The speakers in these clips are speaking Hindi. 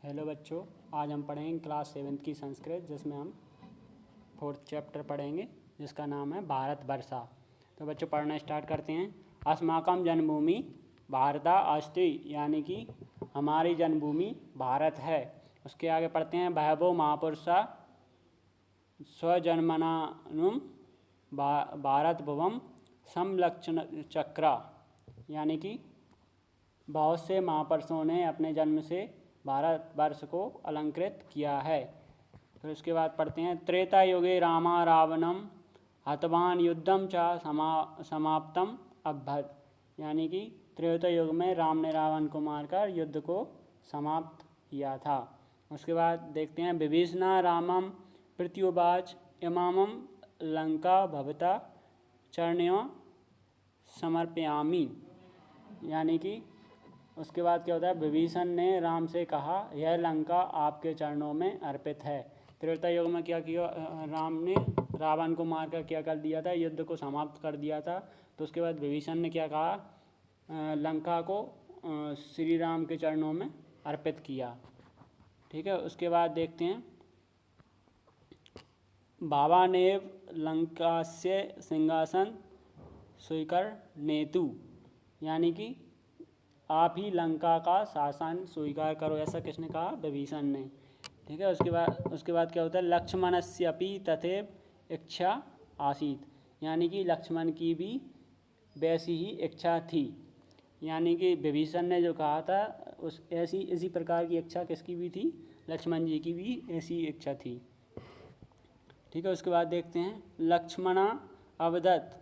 हेलो बच्चों, आज हम पढ़ेंगे क्लास 7th की संस्कृत, जिसमें हम 4th चैप्टर पढ़ेंगे जिसका नाम है भारत वर्षा। तो बच्चों पढ़ना स्टार्ट करते हैं। अस्माकं जन्मभूमि भारता अस्ति, यानी कि हमारी जन्मभूमि भारत है। उसके आगे पढ़ते हैं बहवो महापुरुषा स्वजन्मनानुम भारत भुवम समलक्षण चक्रा, यानी कि बहुत से महापुरुषों ने अपने जन्म से भारत वर्ष को अलंकृत किया है। फिर उसके बाद पढ़ते हैं त्रेता युगे रामा रावणम हतवान युद्धम च समाप्तम अभ्यत, यानी कि त्रेता युग में राम ने रावण को मारकर युद्ध को समाप्त किया था। उसके बाद देखते हैं विभीषणा रामम प्रत्युवाच इमामम लंका भवता चरणयों समर्पयामि, यानी कि उसके बाद क्या होता है, विभीषण ने राम से कहा यह लंका आपके चरणों में अर्पित है। त्रेता युग में क्या किया, राम ने रावण को मारकर क्या कर दिया था, युद्ध को समाप्त कर दिया था। तो उसके बाद विभीषण ने क्या कहा, लंका को श्री राम के चरणों में अर्पित किया। ठीक है, उसके बाद देखते हैं भावानेव लंकास्य सिंहासन स्वीकर नेतु, यानी कि आप ही लंका का शासन स्वीकार करो, ऐसा किसने कहा, विभीषण ने। ठीक है, उसके बाद क्या होता है लक्ष्मणस्यपि तथैव इच्छा आसीत, यानी कि लक्ष्मण की भी वैसी ही इच्छा थी। यानी कि विभीषण ने जो कहा था इसी प्रकार की इच्छा किसकी भी थी, लक्ष्मण जी की भी ऐसी इच्छा थी। ठीक है, उसके बाद देखते हैं लक्ष्मणा अवदत्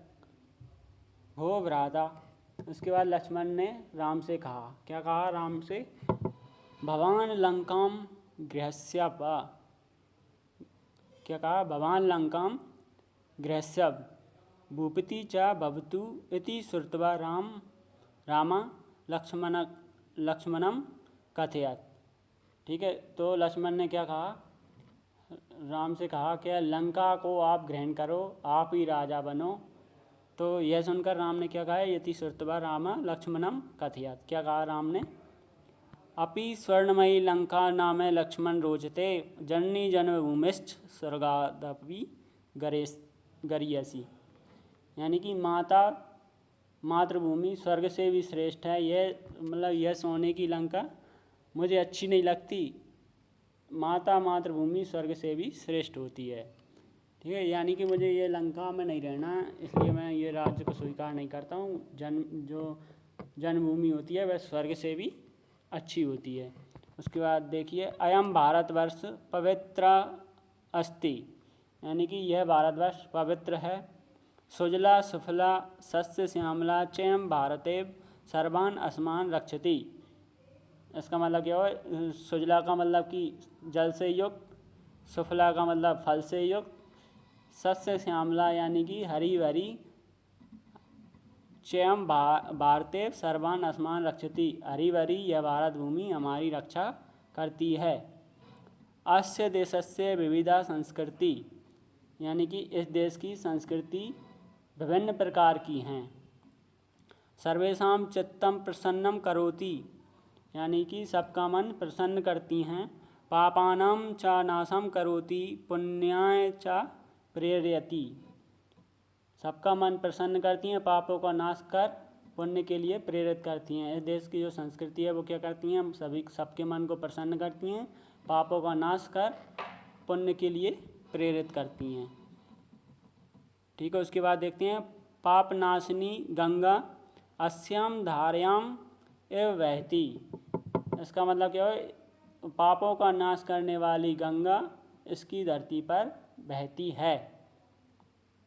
हो भ्राता। उसके बाद लक्ष्मण ने राम से कहा, क्या कहा राम से, भवान लंकाम गृहस्यप, क्या कहा, भवान लंकाम गृहस्यप भूपति च भवतु इति श्रुत्वा रामा लक्ष्मणम कथयत। ठीक है, तो लक्ष्मण ने क्या कहा, राम से कहा कि लंका को आप ग्रहण करो, आप ही राजा बनो। तो यह सुनकर राम ने क्या कहा, यति श्रुत्वा राम लक्ष्मणम कथयत, क्या कहा राम ने, अपि स्वर्णमयी लंका नाम लक्ष्मण रोचते जननी जन्मभूमिश्च स्वर्गादपि गरीयसी, यानी कि मातृभूमि स्वर्ग से भी श्रेष्ठ है। यह सोने की लंका मुझे अच्छी नहीं लगती, मातृभूमि स्वर्ग से भी श्रेष्ठ होती है। ठीक है, यानी कि मुझे ये लंका में नहीं रहना, इसलिए मैं ये राज्य को स्वीकार नहीं करता हूँ। जो जन्मभूमि होती है वह स्वर्ग से भी अच्छी होती है। उसके बाद देखिए अयम भारतवर्ष पवित्र अस्ति, यानी कि यह भारतवर्ष पवित्र है। सुजला सुफला सस्य श्यामला चयम भारतेव सर्वान असमान रक्षति, इसका मतलब क्या हो, सुजला का मतलब कि जल से युक्त, सुफला का मतलब फल से युक्त, सस्य श्यामला यानी कि हरी भरी, चयम भारते सर्वान असमान रक्षति, हरी भरी यह भारत भूमि हमारी रक्षा करती है। अस्य देशस्य विविधा संस्कृति, यानी कि इस देश की संस्कृति विभिन्न प्रकार की हैं। सर्वेषां चित्तं प्रसन्नं करोति, यानी कि सबका मन प्रसन्न करती हैं। पापानां च नाशं करोति पुण्याय च प्रेरयति, सबका मन प्रसन्न करती हैं, पापों का नाश कर पुण्य के लिए प्रेरित करती हैं। इस देश की जो संस्कृति है वो क्या करती हैं, सबके मन को प्रसन्न करती हैं, पापों का नाश कर पुण्य के लिए प्रेरित करती हैं। ठीक है, उसके बाद देखते हैं पाप नाशिनी गंगा अस्याम धारयाम एव बहती, इसका मतलब क्या है, पापों का नाश करने वाली गंगा इसकी धरती पर बहती है।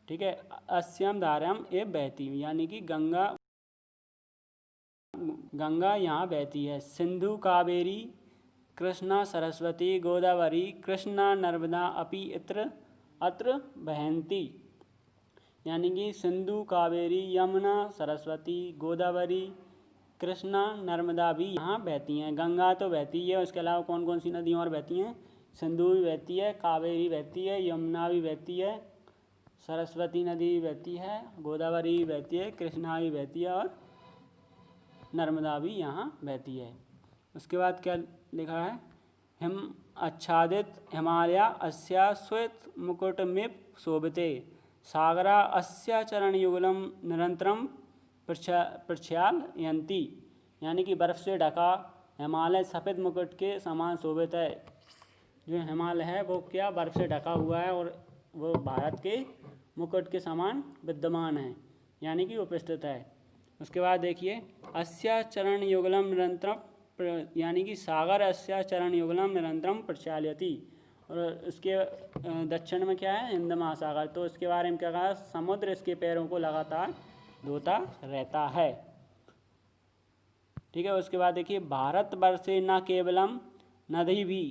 ठीक है, अस्याम धारयाम एव बहती, यानी कि गंगा यहाँ बहती है। सिंधु कावेरी कृष्णा सरस्वती गोदावरी कृष्णा नर्मदा अपि अत्र बहन्ति, यानी कि सिंधु कावेरी यमुना सरस्वती गोदावरी कृष्णा नर्मदा भी यहाँ बहती हैं। गंगा तो बहती है, उसके अलावा कौन कौन सी नदियाँ और बहती हैं, सिंधु भी बहती है, कावेरी बहती है, यमुना भी बहती है, सरस्वती नदी भी बहती है, गोदावरी भी बहती है, कृष्णा भी बहती है और नर्मदा भी यहाँ बहती है। उसके बाद क्या लिखा है, हिम आच्छादित हिमालया अस्या श्वेत मुकुटमिव शोभिते सागरा अस्या चरणयुगलं निरंतरम प्रक्षालयन्ति। यानी कि बर्फ़ से ढका हिमालय सफ़ेद मुकुट के समान शोभित है। जो हिमालय है वो क्या बर्फ़ से ढका हुआ है और वो भारत के मुकुट के समान विद्यमान है, यानी कि उपस्थित है। उसके बाद देखिए अस्या चरण युगलम निरंतरम, यानी कि सागर अस्या चरण युगलम निरंतरम प्रचाल्यति। और इसके दक्षिण में क्या है, हिंद महासागर। तो इसके बारे में क्या कहा, समुद्र इसके पैरों को लगातार धोता रहता है। ठीक है। उसके बाद देखिए भारतवर्षे न केवलम नदी भी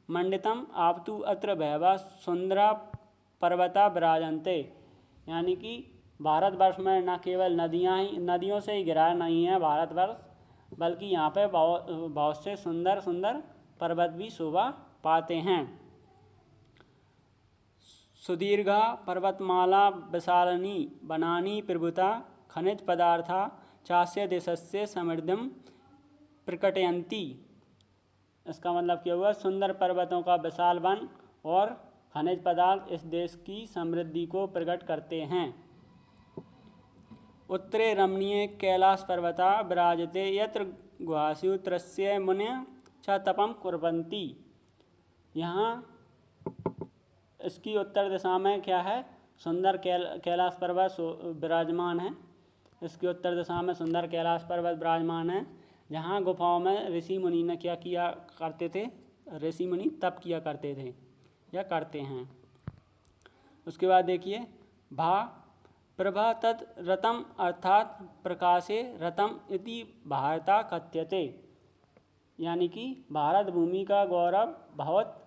मंडितम आपतु अत्र बहवा सुंदरा पर्वता विराजन्ते। यानी कि भारतवर्ष में न केवल नदियों से ही घिरा नहीं है भारतवर्ष, बल्कि यहाँ पे बहुत से सुंदर सुंदर पर्वत भी शोभा पाते हैं। सुदीर्घा पर्वतमाला विशालिनी वनानि प्रभुता खनिज पदार्था चास्य देशस्य समृद्धिम प्रकटयन्ति। इसका मतलब क्या हुआ, सुंदर पर्वतों का विशाल वन और खनिज पदार्थ इस देश की समृद्धि को प्रकट करते हैं। उत्तरे रमणीय कैलाश पर्वता विराजते यत्र गुहासु त्रस्य मुनय च तपम कुर्वन्ति। यहाँ इसकी उत्तर दिशा में क्या है, सुंदर कैलाश पर्वत विराजमान है। इसकी उत्तर दिशा में सुंदर कैलाश पर्वत विराजमान है, जहाँ गुफाओं में ऋषि मुनि ने क्या किया करते थे, ऋषि मुनि तप किया करते थे या करते हैं। उसके बाद देखिए भा प्रभा तत् रतम अर्थात प्रकाशे रतम इति भारता कथ्यते। यानी कि भारत भूमि का गौरव बहुत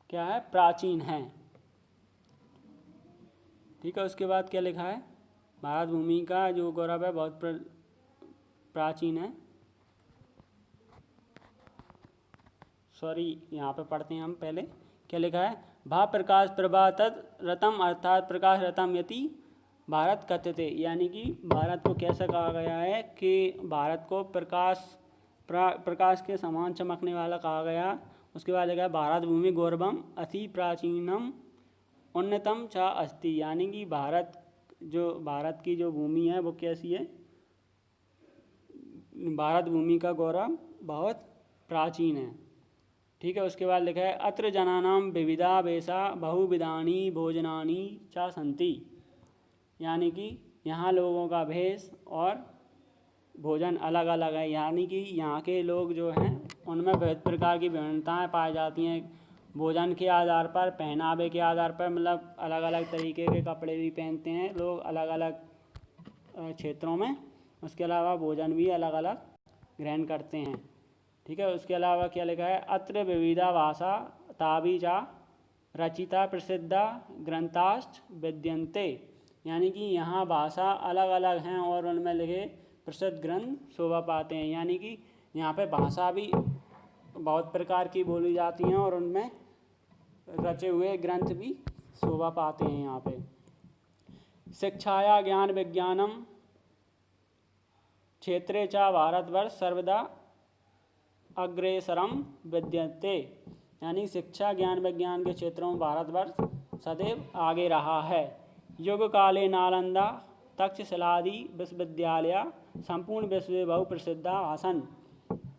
क्या है, प्राचीन है। ठीक है। उसके बाद क्या लिखा है, भारत भूमि का जो गौरव है बहुत प्राचीन है। यहाँ पे पढ़ते हैं हम पहले क्या लिखा है। भा प्रकाश प्रभा तत् रतम अर्थात प्रकाश रतम यति भारत कथ्यते। यानी कि भारत को कैसा कहा गया है कि भारत को प्रकाश के समान चमकने वाला कहा गया। उसके बाद लिखा है भारत भूमि गौरवम अति प्राचीनम उन्नतम च अस्ति। यानी कि भारत की जो भूमि है वो कैसी है, भारत भूमि का गौरव बहुत प्राचीन है। ठीक है। उसके बाद लिखा है अत्र जनानाम विविधा वेशा बहुविधानी भोजनानी च सन्ति। यानी कि यहाँ लोगों का भेष और भोजन अलग अलग है। यानी कि यहाँ के लोग जो हैं उनमें विविध प्रकार की विभिन्नताएँ पाई जाती हैं, भोजन के आधार पर, पहनावे के आधार पर, मतलब अलग अलग तरीके के कपड़े भी पहनते हैं लोग अलग अलग क्षेत्रों में। उसके अलावा भोजन भी अलग अलग ग्रहण करते हैं। ठीक है। उसके अलावा क्या लिखा है अत्र विविधा भाषा ताबीजा रचिता प्रसिद्धा ग्रंथाश्च विद्यन्ते। यानी कि यहाँ भाषा अलग अलग हैं और उनमें लिखे प्रसिद्ध ग्रंथ शोभा पाते हैं। यानी कि यहाँ पे भाषा भी बहुत प्रकार की बोली जाती हैं और उनमें रचे हुए ग्रंथ भी शोभा पाते हैं। यहाँ पे शिक्षाया ज्ञान विज्ञानम क्षेत्रे च भारतवर्ष सर्वदा अग्रेसरम विद्यते। यानी शिक्षा ज्ञान विज्ञान के क्षेत्रों में भारतवर्ष सदैव आगे रहा है। युग काले नालंदा तक्षशिलादि विश्वविद्यालय संपूर्ण विश्व में बहु प्रसिद्धा आसन।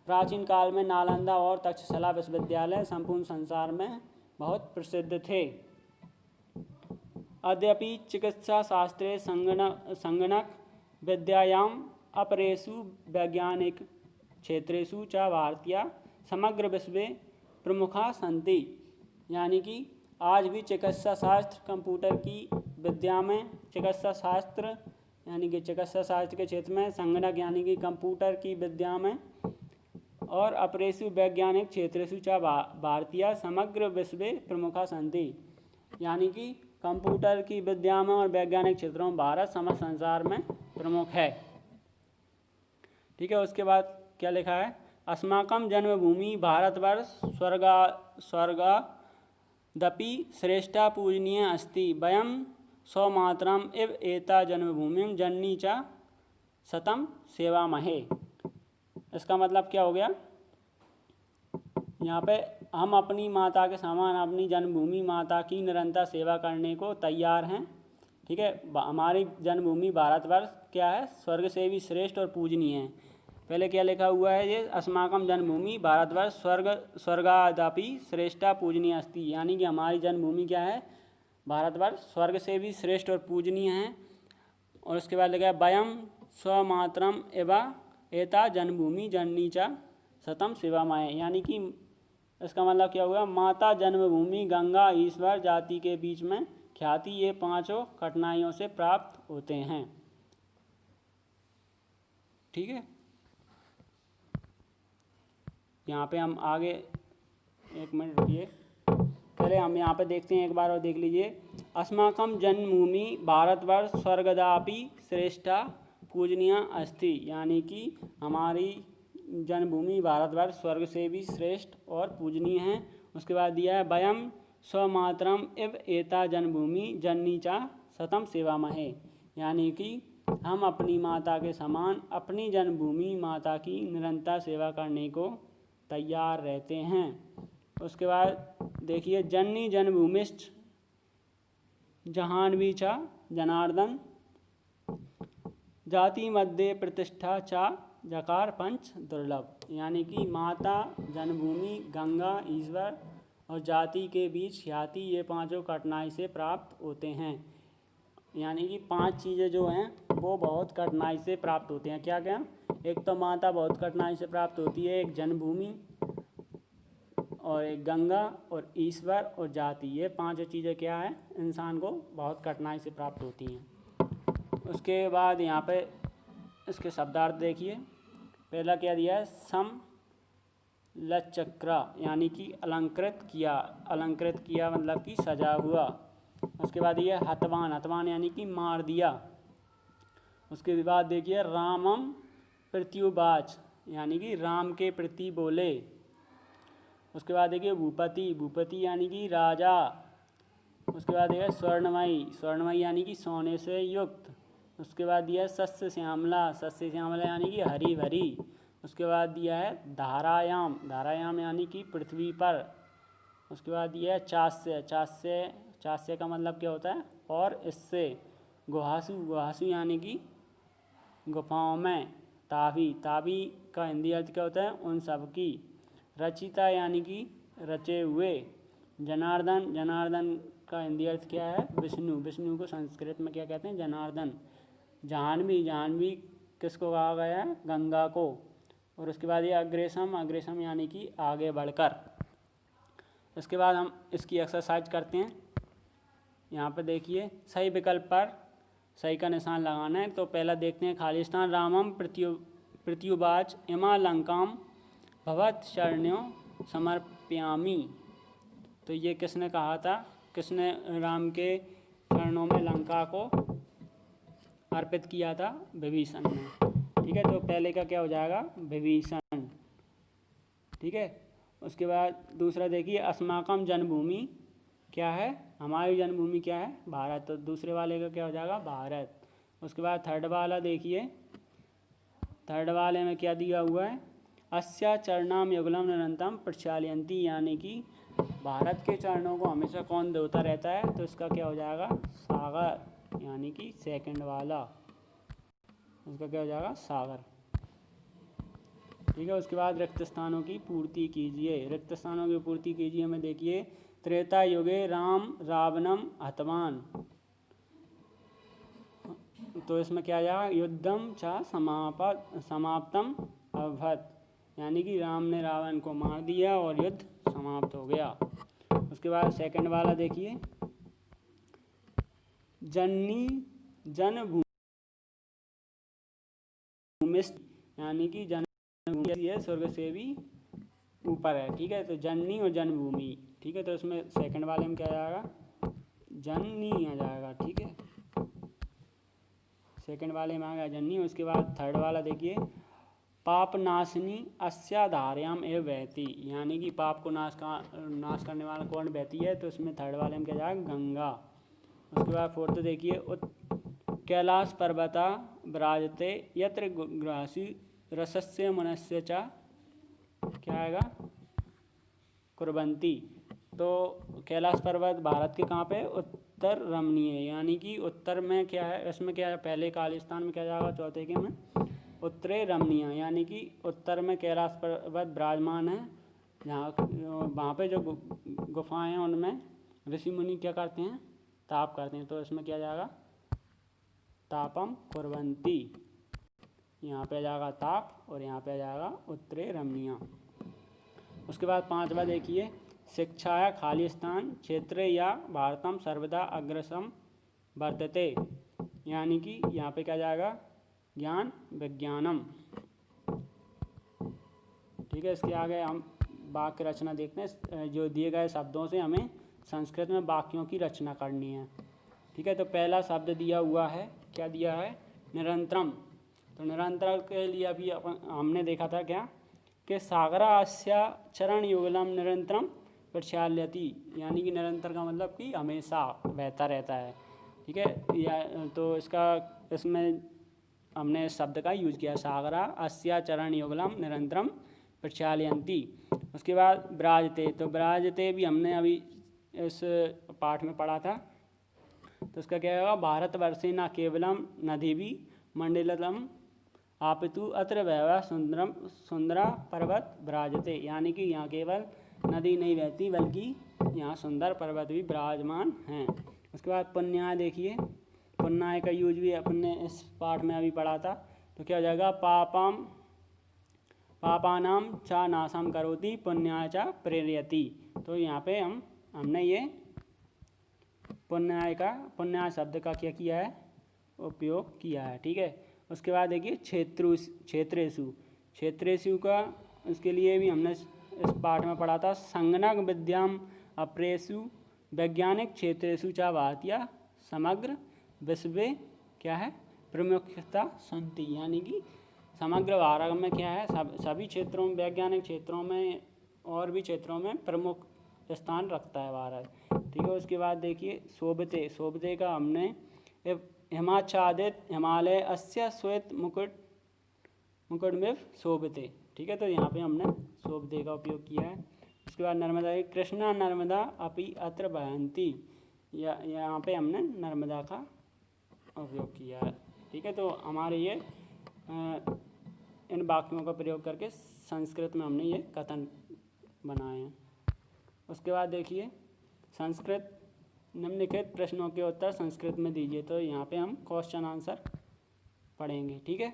प्राचीन काल में नालंदा और तक्षशिला विश्वविद्यालय संपूर्ण संसार में बहुत प्रसिद्ध थे। अद्यपि चिकित्सा शास्त्रे संगणक विद्यायाम अपरेषु वैज्ञानिक क्षेत्रेषु च भारतीय समग्र विश्वे प्रमुखा सन्ति। यानी कि आज भी चिकित्सा शास्त्र, कंप्यूटर की विद्या में, चिकित्सा शास्त्र यानी कि चिकित्सा शास्त्र के क्षेत्र में, संगणक यानी कि कंप्यूटर की विद्या में, और अपरेषु वैज्ञानिक क्षेत्रेषु च भारतीय समग्र विश्वे प्रमुखा सन्ति। यानी कि कंप्यूटर की विद्या में और वैज्ञानिक क्षेत्रों में भारत समस्त संसार में प्रमुख है। ठीक है। उसके बाद क्या लिखा है अस्माकं जन्मभूमि भारतवर्ष स्वर्गादपि श्रेष्ठा पूजनीय अस्ति वयं स्वमातरम् इव एता जन्मभूमिं जननी च शतम सेवामहे। इसका मतलब क्या हो गया, यहाँ पे हम अपनी माता के समान अपनी जन्मभूमि माता की निरंतर सेवा करने को तैयार हैं। ठीक है, हमारी जन्मभूमि भारतवर्ष क्या है, स्वर्ग से भी श्रेष्ठ और पूजनीय है। पहले क्या लिखा हुआ है, ये अस्माकम जन्मभूमि भारतवर्ष स्वर्गादपि श्रेष्ठा पूजनीय अस्ति, यानी कि हमारी जन्मभूमि क्या है, भारतवर्ष स्वर्ग से भी श्रेष्ठ और पूजनीय है। और उसके बाद लिखा है वयम स्वमात्रम एवं एता जन्मभूमि जननी च सतम शिवामय, यानी कि इसका मतलब क्या हुआ, माता जन्मभूमि गंगा ईश्वर जाति के बीच में ख्याति, ये पांचों कठिनाइयों से प्राप्त होते हैं। ठीक है, यहाँ पे हम आगे एक मिनट रुकिए, पहले हम यहाँ पे देखते हैं, एक बार और देख लीजिए। अस्माकम जन्मभूमि भारतवर्ष स्वर्गदापि श्रेष्ठा पूजनीय अस्ति, यानी कि हमारी जन्मभूमि भारतवर्ष स्वर्ग से भी श्रेष्ठ और पूजनीय है। उसके बाद दिया है वयम स्वमात्रम इव एता जन्मभूमि जननी चा सतम सेवामहे, यानी कि हम अपनी माता के समान अपनी जन्मभूमि माता की निरंतर सेवा करने को तैयार रहते हैं। उसके बाद देखिए जननी जन्मभूमिष्ठ जहान्वी चा जनार्दन जाति मध्य प्रतिष्ठा चा जकार पंच दुर्लभ, यानी कि माता जन्मभूमि गंगा ईश्वर और जाति के बीच ख्याति, ये पांचों कठिनाई से प्राप्त होते हैं। यानी कि पांच चीज़ें जो हैं वो बहुत कठिनाई से प्राप्त होते हैं। क्या क्या, एक तो माता बहुत कठिनाई से प्राप्त होती है, एक जन्मभूमि और एक गंगा और ईश्वर और जाति, ये पांचों चीज़ें क्या है, इंसान को बहुत कठिनाई से प्राप्त होती हैं। उसके बाद यहाँ पे इसके शब्दार्थ देखिए। पहला क्या दिया है, सम लचक्रा, यानी कि अलंकृत किया, अलंकृत किया मतलब कि सजा हुआ। उसके बाद ये हतवान, हतवान यानी कि मार दिया। उसके बाद देखिए रामम प्रत्युवाच, यानी कि राम के प्रति बोले। उसके बाद देखिए भूपति, भूपति यानी कि राजा। उसके बाद देखिए स्वर्णमयी, स्वर्णमयी यानी कि सोने से युक्त। उसके बाद दिया है सस्य श्यामला, सस्य श्यामला यानी कि हरी भरी। उसके बाद दिया है धारायाम, धारायाम यानी कि पृथ्वी पर। उसके बाद दिया है चास्य, चास्य, चास्य का मतलब क्या होता है, और इससे। गुहासु, गुहासु यानी कि गुफाओं में। तावी, तावी का हिंदी अर्थ क्या होता है, उन सब की। रचिता यानी कि रचे हुए। जनार्दन, जनार्दन का हिंदी अर्थ क्या है, विष्णु, विष्णु को संस्कृत में क्या कहते हैं, जनार्दन। जाह्नवी, जाह्नवी किसको कहा गया है, गंगा को। और उसके बाद ये अग्रेसम, अग्रेसम यानी कि आगे बढ़कर। इसके बाद हम इसकी एक्सरसाइज करते हैं। यहाँ पर देखिए सही विकल्प पर सही का निशान लगाना है। तो पहला देखते हैं, खालिस्तान रामम प्रत्युवाच इमा लंकाम भवत शरण्यों समर्पयामि, तो ये किसने कहा था, किसने राम के चरणों में लंका को अर्पित किया था, विभीषण ने। ठीक है, तो पहले का क्या हो जाएगा, विभीषण। ठीक है, उसके बाद दूसरा देखिए अस्माकम जन्मभूमि क्या है, हमारी जन्मभूमि क्या है, भारत, तो दूसरे वाले का क्या हो जाएगा, भारत। उसके बाद थर्ड वाला देखिए, थर्ड वाले में क्या दिया हुआ है, अस्या चरणाम युगलम निरंतम प्रचालयंती, यानी कि भारत के चरणों को हमेशा कौन धोता रहता है, तो इसका क्या हो जाएगा, सागर, यानी कि सेकंड वाला, इसका क्या हो जाएगा, सागर। ठीक है, उसके बाद रिक्त स्थानों की पूर्ति कीजिए, रिक्त स्थानों की पूर्ति कीजिए में देखिए त्रेता युगे राम रावणम हतवान, तो इसमें क्या जाएगा, युद्धम चा समाप्तम अभवत, यानी कि राम ने रावण को मार दिया और युद्ध समाप्त हो गया। उसके बाद सेकंड वाला देखिए, जननी जन्मभूमि, यानी कि जन्मभूमि है स्वर्ग से भी ऊपर है। ठीक है, तो जननी और जन्मभूमि। ठीक है, तो इसमें सेकंड वाले में क्या आ जाएगा, जननी आ जाएगा। ठीक है, सेकंड वाले में आ गया जननी। उसके बाद थर्ड वाला देखिए, पाप नाशनी अस्या धार्याम एव बहती, यानी कि पाप को नाश करने वाला कौन बहती है, तो इसमें थर्ड वाले में क्या जाएगा, गंगा। उसके बाद फोर्थ देखिए, कैलाश पर्वता विराजते यत्र ग्रासी रसस्य मनस्य चा, क्या आएगा, कुर्वन्ति। तो कैलाश पर्वत भारत के कहाँ पे, उत्तर रमणीय, यानी कि उत्तर में क्या है, इसमें क्या है, पहले खालिस्तान में क्या जाएगा, चौथे के में उत्तरे रमणीय, यानी कि उत्तर में कैलाश पर्वत विराजमान है, जहाँ वहाँ पे जो गुफाएं हैं उनमें ऋषि मुनि क्या करते हैं, ताप करते हैं। तो इसमें क्या जाएगा, तापम कुर्वन्ति, यहाँ पे आ जाएगा ताप और यहाँ पे आ जाएगा उत्तरे रमणीय। उसके बाद पांचवा देखिए, शिक्षाया खालिस्तान क्षेत्र या भारतम सर्वदा अग्रसम वर्तते, यानी कि यहाँ पे क्या जाएगा, ज्ञान विज्ञानम। ठीक है, इसके आगे हम वाक्य रचना देखते हैं। जो दिए गए शब्दों से हमें संस्कृत में वाक्यों की रचना करनी है। ठीक है, तो पहला शब्द दिया हुआ है, क्या दिया है, निरंतरम। तो निरंतर के लिए अभी हमने देखा था क्या, कि सागरास्या चरण युगलम निरंतरम प्रचाल्यति, यानी कि निरंतर का मतलब कि हमेशा बहता रहता है। ठीक है, या तो इसमें हमने शब्द का यूज किया, सागरा अस्या चरण युगलम निरंतरम प्रचालयन्ति। उसके बाद ब्राजते, तो ब्राजते भी हमने अभी इस पाठ में पढ़ा था। तो इसका क्या होगा, भारतवर्षे न केवलम नदी भी मंडलम आपितु अत्र वैवा सुंदरम सुंदरा पर्वत विराजते, यानी कि यहाँ केवल नदी नहीं बहती बल्कि यहाँ सुंदर पर्वत भी विराजमान हैं। उसके बाद पुण्याय देखिए, पुण्याय का यूज भी अपने इस पाठ में अभी पढ़ा था। तो क्या हो जाएगा, पापानाम चा नाशम करोति पुण्याय चा प्रेरयति। तो यहाँ पे हमने ये पुण्याय शब्द का क्या किया है, उपयोग किया है। ठीक है, उसके बाद देखिए क्षेत्रेषु का, इसके लिए भी हमने इस पाठ में पढ़ा था, संगणक विद्याम अप्रेषु वैज्ञानिक क्षेत्रेषु चा भारतीय समग्र विश्व क्या है, प्रमुखता संति, यानी कि समग्र भारत में क्या है, सभी क्षेत्रों में, वैज्ञानिक क्षेत्रों में और भी क्षेत्रों में प्रमुख स्थान रखता है भारत। ठीक है, उसके बाद देखिए शोभते का हमने हिमाच्छादित हिमालय अस्य श्वेत मुकुटमिव शोभते। ठीक है, तो यहाँ पे हमने शोभते का उपयोग किया है। उसके बाद नर्मदा, कृष्णा नर्मदा अपि अत्र बहन्ति, यहाँ पे हमने नर्मदा का उपयोग किया है। ठीक है, तो हमारे ये इन वाक्यों का प्रयोग करके संस्कृत में हमने ये कथन बनाए हैं। उसके बाद देखिए, संस्कृत निम्नलिखित प्रश्नों के उत्तर संस्कृत में दीजिए। तो यहाँ पे हम क्वेश्चन आंसर पढ़ेंगे। ठीक है,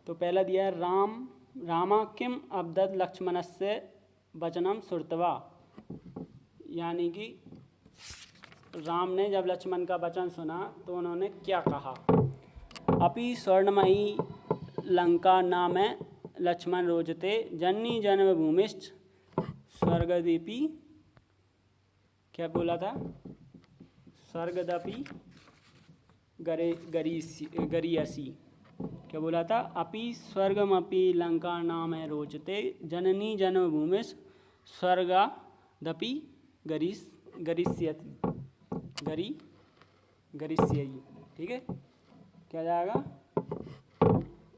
तो पहला दिया है, रामा किम अब्दत लक्ष्मणस्य वचनम श्रुत्वा, यानी कि राम ने जब लक्ष्मण का वचन सुना तो उन्होंने क्या कहा। अपि स्वर्णमयी लंका नाम लक्ष्मण रोचते जननी जन्मभूमिश्च स्वर्गदीपी, क्या बोला था, स्वर्गदपि गरीयसी, क्या बोला था, अपि स्वर्गमपि लंका नाम रोचते जननी जन्मभूमिश्च स्वर्गादपि गरीष्यति। ठीक है, क्या जाएगा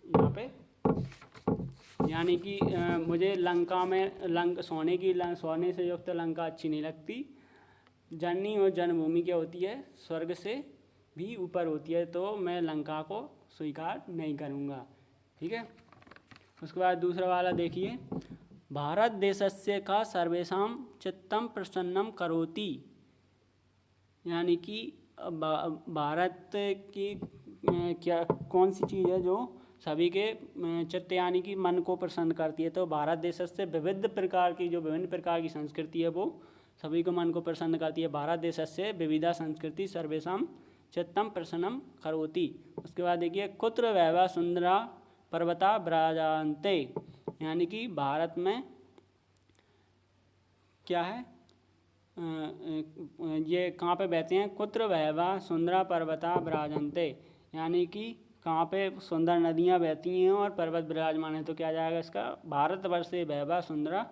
यहाँ पे, यानी कि मुझे लंका में सोने से युक्त लंका अच्छी नहीं लगती। जननी और जन्मभूमि क्या होती है, स्वर्ग से भी ऊपर होती है, तो मैं लंका को स्वीकार नहीं करूँगा। ठीक है, उसके बाद दूसरा वाला देखिए, भारत देशस्य का सर्वेषां चित्तम प्रसन्नम करोति, यानी कि भारत की क्या कौन सी चीज़ है जो सभी के चित्त यानी कि मन को प्रसन्न करती है। तो भारत देश से विविध प्रकार की संस्कृति है वो सभी को मन को प्रसन्न करती है। भारत देश से विविधा संस्कृति सर्वेशम चित्तम प्रसन्नम करोति। उसके बाद देखिए, कुत्र वैभव सुंदरा पर्वता विराजन्ते, यानी कि भारत में क्या है, ये कहाँ पे बहते हैं, कुत्र वैभव सुंदरा पर्वता विराजन्ते, यानी कि कहाँ पे सुंदर नदियाँ बहती हैं और पर्वत विराजमान है। तो क्या जाएगा इसका, भारतवर्षे वैभव सुंदरा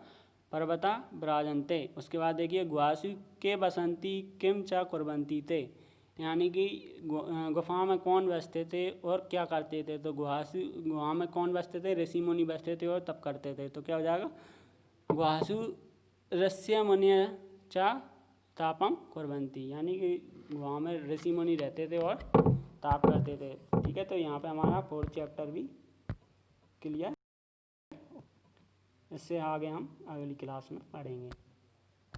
पर्वता विराजन्ते। उसके बाद देखिए, गुहासु के बसंती किम च कुर्वन्ति ते, यानी कि गुफा में कौन बसते थे और क्या करते थे। तो गुहा में कौन बसते थे, ऋषि मुनि बसते थे और तप करते थे। तो क्या हो जाएगा, गुहासु ऋष्य मुनय च तापम कुर्वन्ति, यानी कि गुहा में ऋषि मुनि रहते थे और ताप करते थे। ठीक है, तो यहाँ पे हमारा 4th चैप्टर भी क्लियर। इससे आगे हम अगली क्लास में पढ़ेंगे।